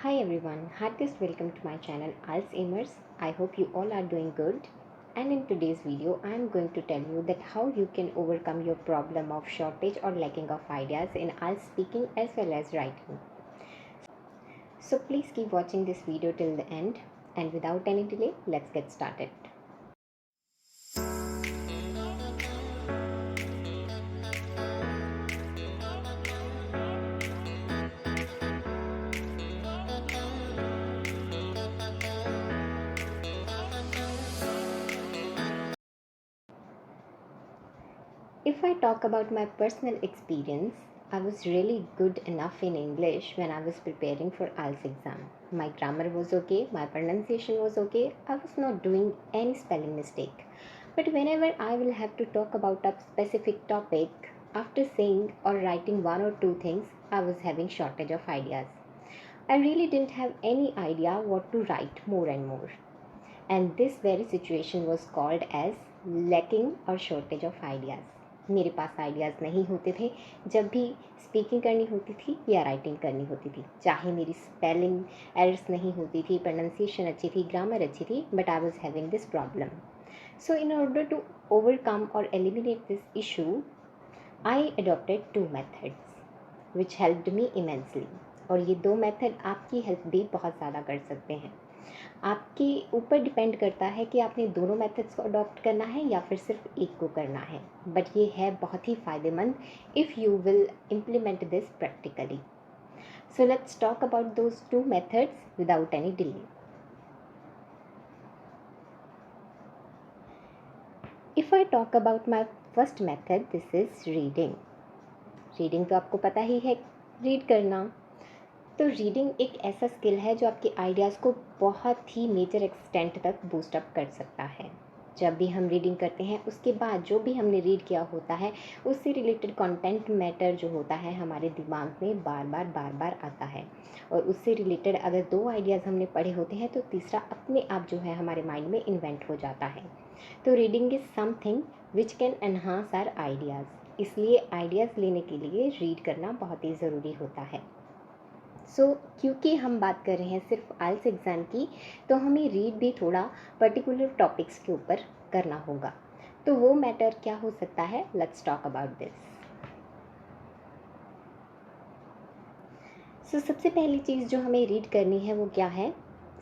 Hi everyone, heartiest welcome to my channel Alzheimer's. I hope you all are doing good. And in today's video, I am going to tell you that how you can overcome your problem of shortage or lacking of ideas in Alz speaking as well as writing. So please keep watching this video till the end. And without any delay, let's get started. If I talk about my personal experience, I was really good enough in English when I was preparing for IELTS exam. My grammar was okay, my pronunciation was okay, I was not doing any spelling mistake. But whenever I will have to talk about a specific topic, after saying or writing one or two things, I was having shortage of ideas. I really didn't have any idea what to write more and more. And this very situation was called as lacking or shortage of ideas. मेरे पास ideas नहीं होते थे जब भी speaking करनी होती थी या राइटिंग करनी होती थी, चाहे मेरी स्पेलिंग एरर्स नहीं होती थी, प्रोनाउंसिएशन अच्छी थी, ग्रामर अच्छी थी, but I was having this problem. So in order to overcome or eliminate this issue, I adopted two methods which helped me immensely. और ये दो मेथड आपकी हेल्प भी बहुत ज़्यादा कर सकते हैं. आपके ऊपर डिपेंड करता है कि आपने दोनों मेथड्स को अडॉप्ट करना है या फिर सिर्फ एक को करना है, बट ये है बहुत ही फ़ायदेमंद if you will implement this practically. So let's talk about those two methods without any delay. If I talk about my first method, this is reading. Reading तो आपको पता ही है, रीड करना. तो रीडिंग एक ऐसा स्किल है जो आपके आइडियाज़ को बहुत ही मेजर एक्सटेंट तक बूस्ट अप कर सकता है. जब भी हम रीडिंग करते हैं उसके बाद जो भी हमने रीड किया होता है उससे रिलेटेड कंटेंट मैटर जो होता है हमारे दिमाग में बार बार आता है. और उससे रिलेटेड अगर दो आइडियाज़ हमने पढ़े होते हैं तो तीसरा अपने आप जो है हमारे माइंड में इन्वेंट हो जाता है. तो reading is something which can enhance our ideas. इसलिए आइडियाज़ लेने के लिए रीड करना बहुत ही ज़रूरी होता है. क्योंकि हम बात कर रहे हैं सिर्फ आइल्स एग्ज़ाम की, तो हमें रीड भी थोड़ा पर्टिकुलर टॉपिक्स के ऊपर करना होगा. तो वो मैटर क्या हो सकता है, लेट्स टॉक अबाउट दिस. सबसे पहली चीज़ जो हमें रीड करनी है वो क्या है,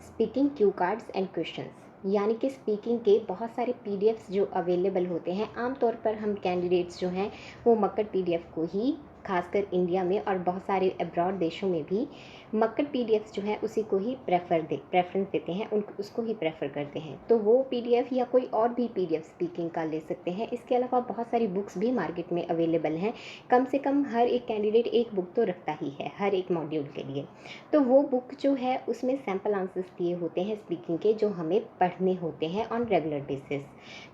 speaking cue cards and questions. यानी कि स्पीकिंग के बहुत सारे पीडीएफ्स जो अवेलेबल होते हैं. आमतौर पर हम कैंडिडेट्स जो हैं वो मक्कट पीडीएफ को ही, खासकर इंडिया में और बहुत सारे अब्रॉड देशों में भी मक्कट पीडीएफ्स जो है उसी को ही प्रेफरेंस देते हैं, उसको ही प्रेफर करते हैं. तो वो पीडीएफ या कोई और भी पीडीएफ स्पीकिंग का ले सकते हैं. इसके अलावा बहुत सारी बुक्स भी मार्केट में अवेलेबल हैं. कम से कम हर एक कैंडिडेट एक बुक तो रखता ही है हर एक मॉड्यूल के लिए. तो वो बुक जो है उसमें सैम्पल आंसर्स दिए होते हैं स्पीकिंग के, जो हमें पढ़ने होते हैं ऑन रेगुलर बेसिस.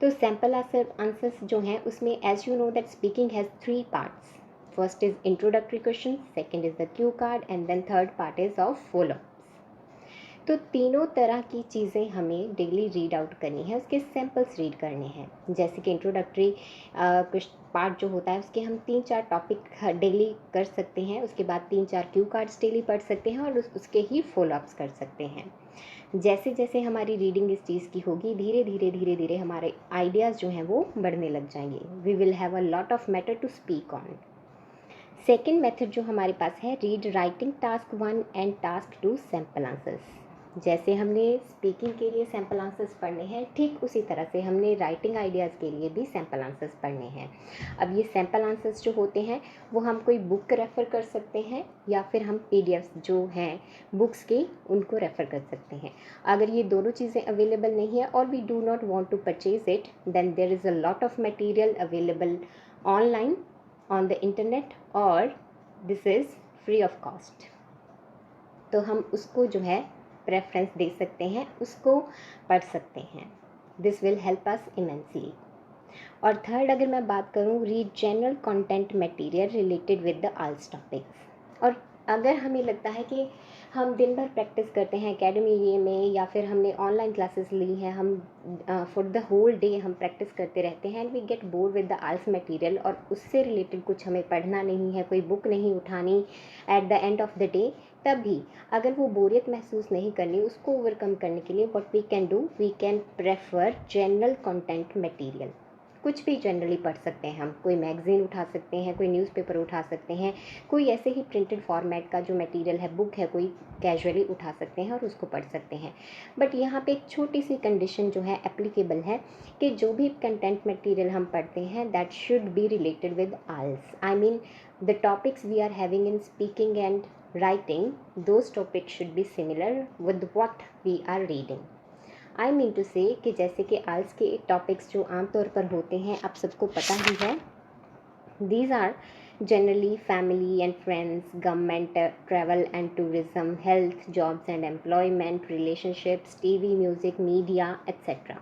तो सैम्पल आंसर्स जो हैं उसमें as you know that speaking has 3 parts. First is introductory questions, second is the cue card, and then third part is of follow-ups. तो तीनों तरह की चीज़ें हमें डेली रीड आउट करनी है, उसके सैम्पल्स रीड करने हैं. जैसे कि इंट्रोडक्टरी पार्ट जो होता है उसके हम 3-4 टॉपिक डेली कर सकते हैं. उसके बाद 3-4 क्यू कार्ड्स डेली पढ़ सकते हैं और उसके ही फॉलोअप्स कर सकते हैं. जैसे जैसे हमारी रीडिंग इस चीज़ की होगी धीरे धीरे हमारे आइडियाज़ जो हैं वो बढ़ने लग जाएंगे. We will have a lot of matter to speak on. Second method जो हमारे पास है, read writing task 1 and task 2 sample answers. जैसे हमने स्पीकिंग के लिए सैम्पल आंसर्स पढ़ने हैं, ठीक उसी तरह से हमने राइटिंग आइडियाज़ के लिए भी सैम्पल आंसर्स पढ़ने हैं. अब ये सैम्पल आंसर्स जो होते हैं वो हम कोई बुक रेफ़र कर सकते हैं या फिर हम पीडीएफ्स जो हैं बुक्स के उनको रेफ़र कर सकते हैं. अगर ये दोनों चीज़ें अवेलेबल नहीं है और we do not want to purchase it, then there is a lot of material available online on the internet और this is free of cost. तो हम उसको जो है प्रेफरेंस दे सकते हैं, उसको पढ़ सकते हैं. This will help us immensely. और थर्ड अगर मैं बात करूँ, read general content material related with the IELTS topics. और अगर हमें लगता है कि हम दिन भर प्रैक्टिस करते हैं एकेडमी ये में, या फिर हमने ऑनलाइन क्लासेस ली हैं, हम फॉर द होल डे हम प्रैक्टिस करते रहते हैं and we get bore with the IELTS material, और उससे रिलेटेड कुछ हमें पढ़ना नहीं है, कोई बुक नहीं उठानी at the end of the day, तब भी अगर वो बोरियत महसूस नहीं करनी, उसको ओवरकम करने के लिए what we can do, we can prefer general content material. कुछ भी जनरली पढ़ सकते हैं हम, कोई मैगज़ीन उठा सकते हैं, कोई न्यूज़पेपर उठा सकते हैं, कोई ऐसे ही प्रिंटेड फॉर्मेट का जो मटेरियल है, बुक है, कोई कैजुअली उठा सकते हैं और उसको पढ़ सकते हैं। बट यहाँ पे एक छोटी सी कंडीशन जो है एप्लीकेबल है कि जो भी कंटेंट मटेरियल हम पढ़ते हैं that should be related with IELTS, I mean the topics we are having in speaking and writing, those topics should be similar with what we are reading. I mean to say कि जैसे कि आल्स के topics जो आमतौर पर होते हैं आप सबको पता ही है, these are generally family and friends, government, travel and tourism, health, jobs and employment, relationships, TV, music, media etcetera.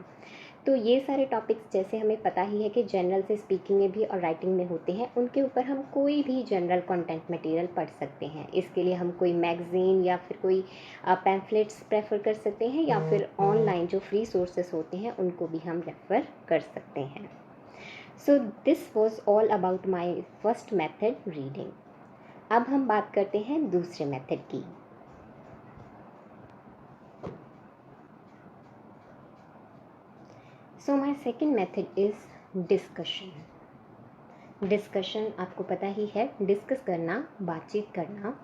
तो ये सारे टॉपिक्स जैसे हमें पता ही है कि जनरल से स्पीकिंग में भी और राइटिंग में होते हैं, उनके ऊपर हम कोई भी जनरल कंटेंट मटेरियल पढ़ सकते हैं। इसके लिए हम कोई मैगज़ीन या फिर कोई पैम्फलेट्स प्रेफर कर सकते हैं, या फिर ऑनलाइन जो फ्री सोर्सेस होते हैं उनको भी हम रेफ़र कर सकते हैं। So this was all about my first method reading. अब हम बात करते हैं दूसरे मेथड की। So my second method is discussion. Discussion आपको पता ही है, डिस्कस करना, बातचीत करना।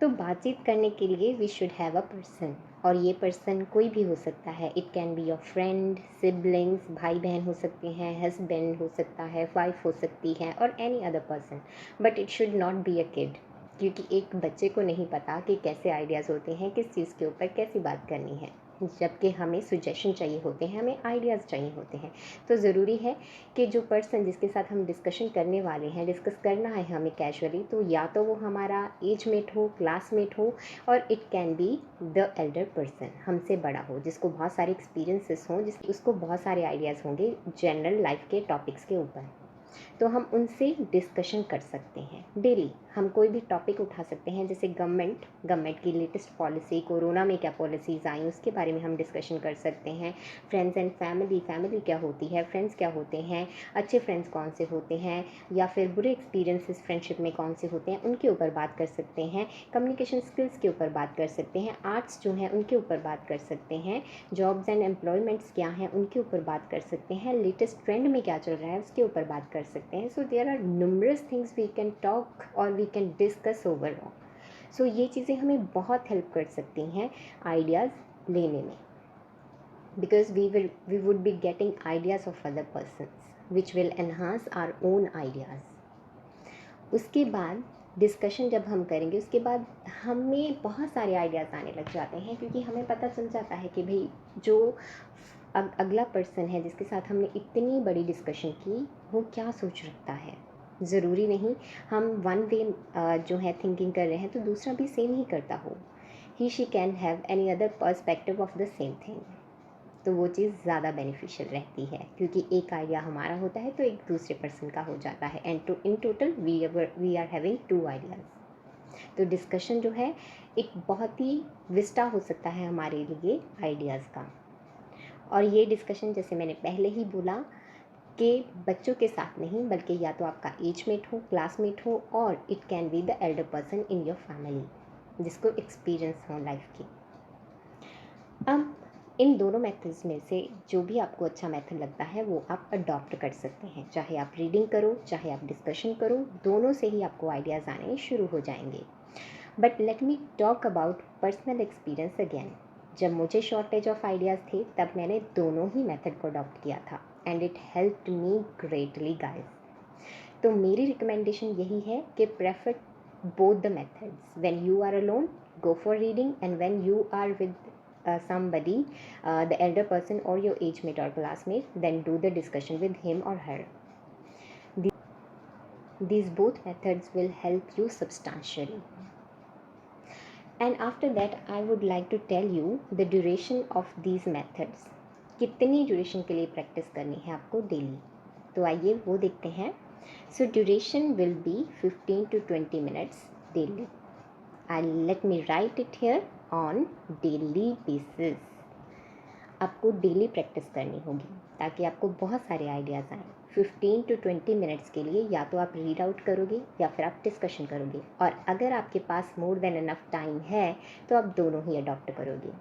तो बातचीत करने के लिए we should have a person, और ये पर्सन कोई भी हो सकता है। It can be your friend, siblings, भाई बहन हो सकते हैं, हस्बैंड हो सकता है, वाइफ हो सकती है, और any other person, but it should not be a kid, क्योंकि एक बच्चे को नहीं पता कि कैसे आइडियाज़ होते हैं, किस चीज़ के ऊपर कैसी बात करनी है, जबकि हमें सुजेशन चाहिए होते हैं, हमें आइडियाज़ चाहिए होते हैं। तो ज़रूरी है कि जो पर्सन जिसके साथ हम डिस्कशन करने वाले हैं, डिस्कस करना है हमें कैजुअली, तो या तो वो हमारा एज मेट हो, क्लासमेट हो, और it can be the Elder person, हमसे बड़ा हो, जिसको बहुत सारे एक्सपीरियंसेस हों, उसको बहुत सारे आइडियाज़ होंगे जनरल लाइफ के टॉपिक्स के ऊपर। तो हम उनसे डिस्कशन कर सकते हैं डेली। हम कोई भी टॉपिक उठा सकते हैं, जैसे गवर्नमेंट की लेटेस्ट पॉलिसी, कोरोना में क्या पॉलिसीज़ आई उसके बारे में हम डिस्कशन कर सकते हैं। फ्रेंड्स एंड फैमिली क्या होती है, फ्रेंड्स क्या होते हैं, अच्छे फ्रेंड्स कौन से होते हैं, या फिर बुरे एक्सपीरियंसेस फ्रेंडशिप में कौन से होते हैं, उनके ऊपर बात कर सकते हैं। कम्युनिकेशन स्किल्स के ऊपर बात कर सकते हैं। आर्ट्स जो हैं उनके ऊपर बात कर सकते हैं। जॉब्स एंड एम्प्लॉयमेंट्स क्या हैं उनके ऊपर बात कर सकते हैं। लेटेस्ट ट्रेंड में क्या चल रहा है उसके ऊपर बात कर सकते हैं। So there are numerous things we can talk और we can discuss overall. So ये चीज़ें हमें बहुत हेल्प कर सकती हैं आइडियाज़ लेने में, because we would be getting ideas of other persons which will enhance our own ideas. उसके बाद डिस्कशन जब हम करेंगे, उसके बाद हमें बहुत सारे आइडियाज़ आने लग जाते हैं, क्योंकि हमें पता चल जाता है कि भाई जो अगला पर्सन है जिसके साथ हमने इतनी बड़ी डिस्कशन की, वो क्या सोच रखता है। ज़रूरी नहीं हम वन वे जो है थिंकिंग कर रहे हैं तो दूसरा भी सेम ही करता हो। He she can have any other perspective of the same thing, तो वो चीज़ ज़्यादा बेनिफिशियल रहती है, क्योंकि एक आइडिया हमारा होता है तो एक दूसरे पर्सन का हो जाता है, and in total we are having 2 ideas. तो डिस्कशन जो है एक बहुत ही विस्टा हो सकता है हमारे लिए आइडियाज़ का। और ये डिस्कशन जैसे मैंने पहले ही बोला कि बच्चों के साथ नहीं, बल्कि या तो आपका एज मेट हो, क्लासमेट हो, और it can be the Elder person in your family जिसको एक्सपीरियंस हो लाइफ की। अब इन दोनों मेथड्स में से जो भी आपको अच्छा मेथड लगता है वो आप अडॉप्ट कर सकते हैं। चाहे आप रीडिंग करो, चाहे आप डिस्कशन करो, दोनों से ही आपको आइडियाज़ आने शुरू हो जाएंगे। But let me talk about personal experience again. जब मुझे शॉर्टेज ऑफ आइडियाज़ थे तब मैंने दोनों ही मेथड को अडॉप्ट किया था, and it helped me greatly guys. तो मेरी रिकमेंडेशन यही है कि prefer both the methods. When you are alone, go for reading, and when you are with somebody, the elder person or your age mate or classmate, then do the discussion with him or her. These both methods will help you substantially. And after that I would like to tell you the duration of these methods. कितनी duration के लिए practice करनी है आपको daily, तो आइए वो देखते हैं। So duration will be 15 to 20 minutes daily. let me write it here, on daily basis. आपको डेली प्रैक्टिस करनी होगी ताकि आपको बहुत सारे आइडियाज़ आएँ। 15 to 20 मिनट्स के लिए या तो आप रीड आउट करोगे या फिर आप डिस्कशन करोगे, और अगर आपके पास मोर देन इनफ टाइम है तो आप दोनों ही अडॉप्ट करोगे,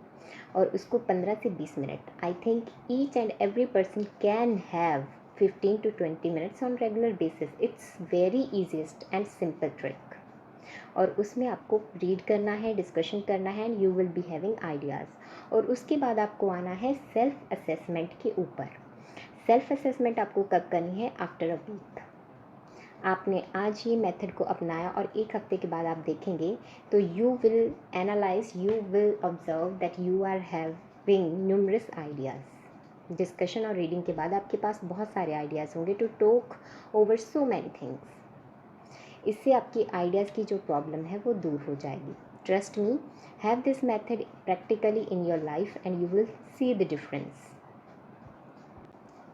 और उसको 15 से 20 minute, I think each and every person can have 15 to 20 minutes on regular basis. It's very easiest and simple trick, और उसमें आपको रीड करना है, डिस्कशन करना है, and you will be having ideas. और उसके बाद आपको आना है सेल्फ असेसमेंट के ऊपर. सेल्फ असेसमेंट आपको कब करनी है? After a week. आपने आज ये मेथड को अपनाया और एक हफ्ते के बाद आप देखेंगे तो you will analyse, you will observe that you are having numerous ideas. Discussion और रीडिंग के बाद आपके पास बहुत सारे आइडियाज़ होंगे to talk over so many things. इससे आपकी आइडियाज़ की जो प्रॉब्लम है वो दूर हो जाएगी. Trust me, have this method practically in your life and you will see the difference.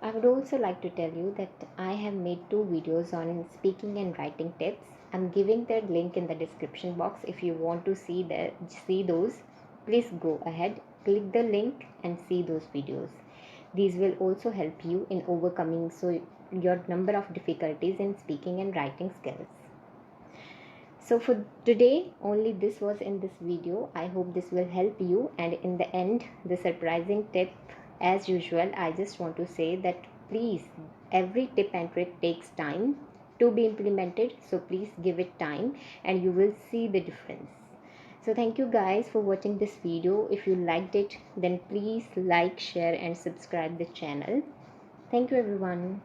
I would also like to tell you that I have made 2 videos on speaking and writing tips. I'm giving the link in the description box. If you want to see those, please go ahead, click the link and see those videos. These will also help you in overcoming your number of difficulties in speaking and writing skills. So for today, only this was in this video. I hope this will help you, and in the end, the surprising tip, as usual, I just want to say that please, every tip and trick takes time to be implemented, so please give it time and you will see the difference. So thank you guys for watching this video. If you liked it, then please like, share and subscribe the channel. Thank you everyone.